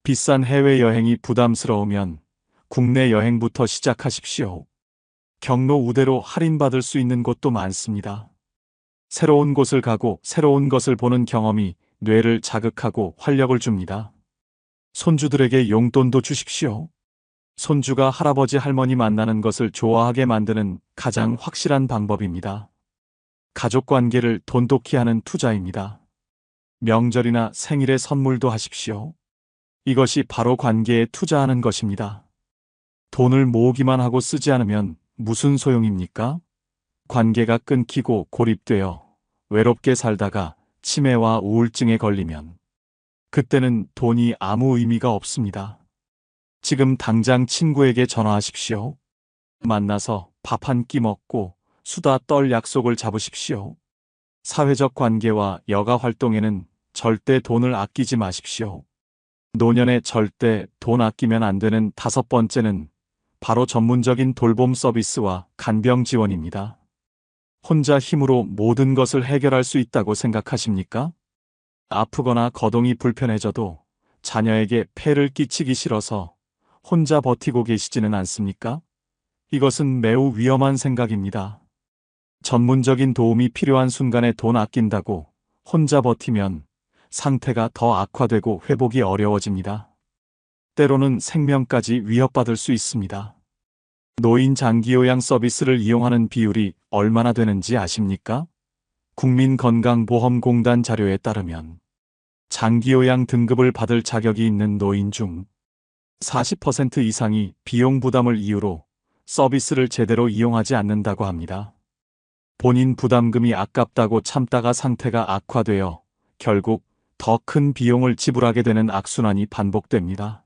비싼 해외여행이 부담스러우면 국내 여행부터 시작하십시오. 경로 우대로 할인받을 수 있는 곳도 많습니다. 새로운 곳을 가고 새로운 것을 보는 경험이 뇌를 자극하고 활력을 줍니다. 손주들에게 용돈도 주십시오. 손주가 할아버지 할머니 만나는 것을 좋아하게 만드는 가장 확실한 방법입니다. 가족 관계를 돈독히 하는 투자입니다. 명절이나 생일에 선물도 하십시오. 이것이 바로 관계에 투자하는 것입니다. 돈을 모으기만 하고 쓰지 않으면 무슨 소용입니까? 관계가 끊기고 고립되어 외롭게 살다가 치매와 우울증에 걸리면 그때는 돈이 아무 의미가 없습니다. 지금 당장 친구에게 전화하십시오. 만나서 밥 한 끼 먹고 수다 떨 약속을 잡으십시오. 사회적 관계와 여가 활동에는 절대 돈을 아끼지 마십시오. 노년에 절대 돈 아끼면 안 되는 5번째는 바로 전문적인 돌봄 서비스와 간병 지원입니다. 혼자 힘으로 모든 것을 해결할 수 있다고 생각하십니까? 아프거나 거동이 불편해져도 자녀에게 폐를 끼치기 싫어서 혼자 버티고 계시지는 않습니까? 이것은 매우 위험한 생각입니다. 전문적인 도움이 필요한 순간에 돈 아낀다고 혼자 버티면 상태가 더 악화되고 회복이 어려워집니다. 때로는 생명까지 위협받을 수 있습니다. 노인 장기요양 서비스를 이용하는 비율이 얼마나 되는지 아십니까? 국민건강보험공단 자료에 따르면 장기요양 등급을 받을 자격이 있는 노인 중 40% 이상이 비용 부담을 이유로 서비스를 제대로 이용하지 않는다고 합니다. 본인 부담금이 아깝다고 참다가 상태가 악화되어 결국 더 큰 비용을 지불하게 되는 악순환이 반복됩니다.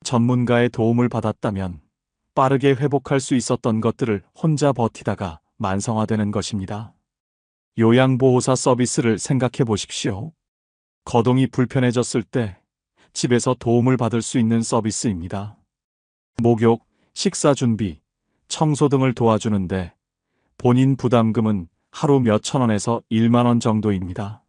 전문가의 도움을 받았다면 빠르게 회복할 수 있었던 것들을 혼자 버티다가 만성화되는 것입니다. 요양보호사 서비스를 생각해 보십시오. 거동이 불편해졌을 때 집에서 도움을 받을 수 있는 서비스입니다. 목욕, 식사 준비, 청소 등을 도와주는데 본인 부담금은 하루 몇천 원에서 1만 원 정도입니다.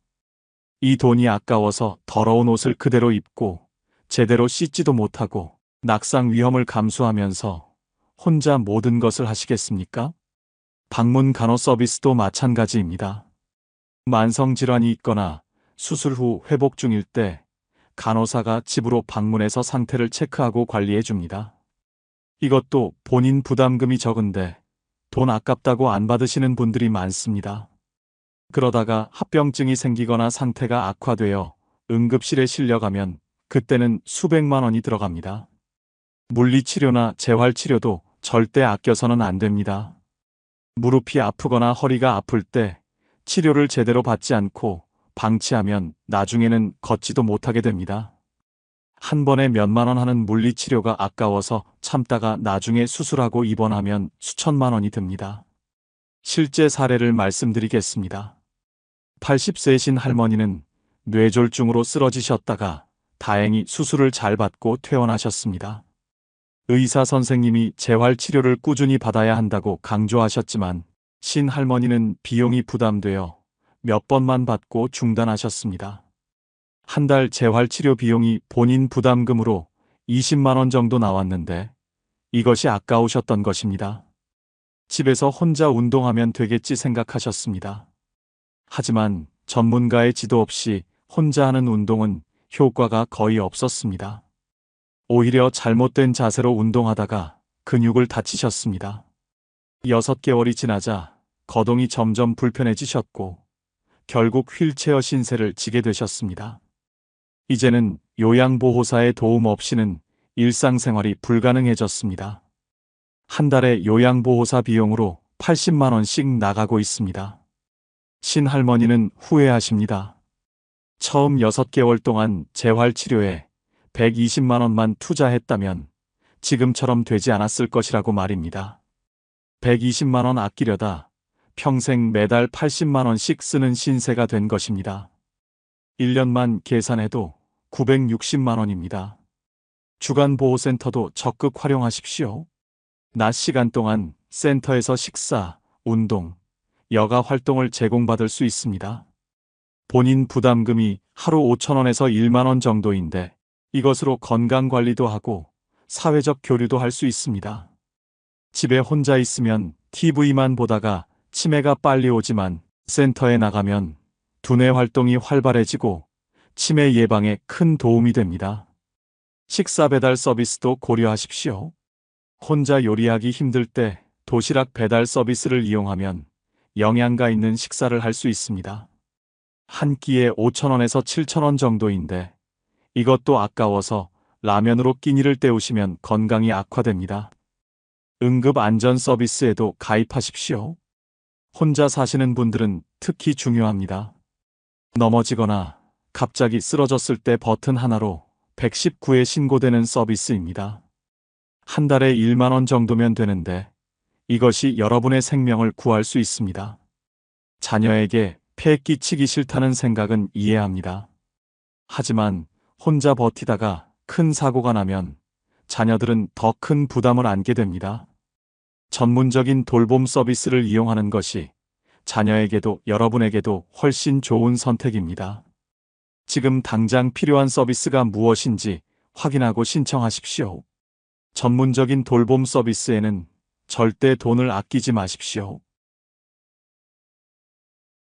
이 돈이 아까워서 더러운 옷을 그대로 입고 제대로 씻지도 못하고 낙상 위험을 감수하면서 혼자 모든 것을 하시겠습니까? 방문 간호 서비스도 마찬가지입니다. 만성질환이 있거나 수술 후 회복 중일 때 간호사가 집으로 방문해서 상태를 체크하고 관리해 줍니다. 이것도 본인 부담금이 적은데 돈 아깝다고 안 받으시는 분들이 많습니다. 그러다가 합병증이 생기거나 상태가 악화되어 응급실에 실려가면 그때는 수백만 원이 들어갑니다. 물리치료나 재활치료도 절대 아껴서는 안 됩니다. 무릎이 아프거나 허리가 아플 때 치료를 제대로 받지 않고 방치하면 나중에는 걷지도 못하게 됩니다. 한 번에 몇만 원 하는 물리치료가 아까워서 참다가 나중에 수술하고 입원하면 수천만 원이 듭니다. 실제 사례를 말씀드리겠습니다. 80세이신 할머니는 뇌졸중으로 쓰러지셨다가 다행히 수술을 잘 받고 퇴원하셨습니다. 의사 선생님이 재활치료를 꾸준히 받아야 한다고 강조하셨지만 신할머니는 비용이 부담되어 몇 번만 받고 중단하셨습니다. 한 달 재활치료 비용이 본인 부담금으로 20만 원 정도 나왔는데 이것이 아까우셨던 것입니다. 집에서 혼자 운동하면 되겠지 생각하셨습니다. 하지만 전문가의 지도 없이 혼자 하는 운동은 효과가 거의 없었습니다. 오히려 잘못된 자세로 운동하다가 근육을 다치셨습니다. 6개월이 지나자 거동이 점점 불편해지셨고 결국 휠체어 신세를 지게 되셨습니다. 이제는 요양보호사의 도움 없이는 일상생활이 불가능해졌습니다. 한 달에 요양보호사 비용으로 80만 원씩 나가고 있습니다. 신할머니는 후회하십니다. 처음 6개월 동안 재활치료에 120만 원만 투자했다면 지금처럼 되지 않았을 것이라고 말입니다. 120만 원 아끼려다 평생 매달 80만 원씩 쓰는 신세가 된 것입니다. 1년만 계산해도 960만 원입니다. 주간보호센터도 적극 활용하십시오. 낮 시간 동안 센터에서 식사, 운동, 여가 활동을 제공받을 수 있습니다. 본인 부담금이 하루 5천 원에서 1만 원 정도인데 이것으로 건강관리도 하고 사회적 교류도 할 수 있습니다. 집에 혼자 있으면 TV만 보다가 치매가 빨리 오지만 센터에 나가면 두뇌 활동이 활발해지고 치매 예방에 큰 도움이 됩니다. 식사 배달 서비스도 고려하십시오. 혼자 요리하기 힘들 때 도시락 배달 서비스를 이용하면 영양가 있는 식사를 할 수 있습니다. 한 끼에 5천 원에서 7천 원 정도인데 이것도 아까워서 라면으로 끼니를 때우시면 건강이 악화됩니다. 응급 안전 서비스에도 가입하십시오. 혼자 사시는 분들은 특히 중요합니다. 넘어지거나 갑자기 쓰러졌을 때 버튼 하나로 119에 신고되는 서비스입니다. 한 달에 1만 원 정도면 되는데 이것이 여러분의 생명을 구할 수 있습니다. 자녀에게 폐 끼치기 싫다는 생각은 이해합니다. 하지만 혼자 버티다가 큰 사고가 나면 자녀들은 더 큰 부담을 안게 됩니다. 전문적인 돌봄 서비스를 이용하는 것이 자녀에게도 여러분에게도 훨씬 좋은 선택입니다. 지금 당장 필요한 서비스가 무엇인지 확인하고 신청하십시오. 전문적인 돌봄 서비스에는 절대 돈을 아끼지 마십시오.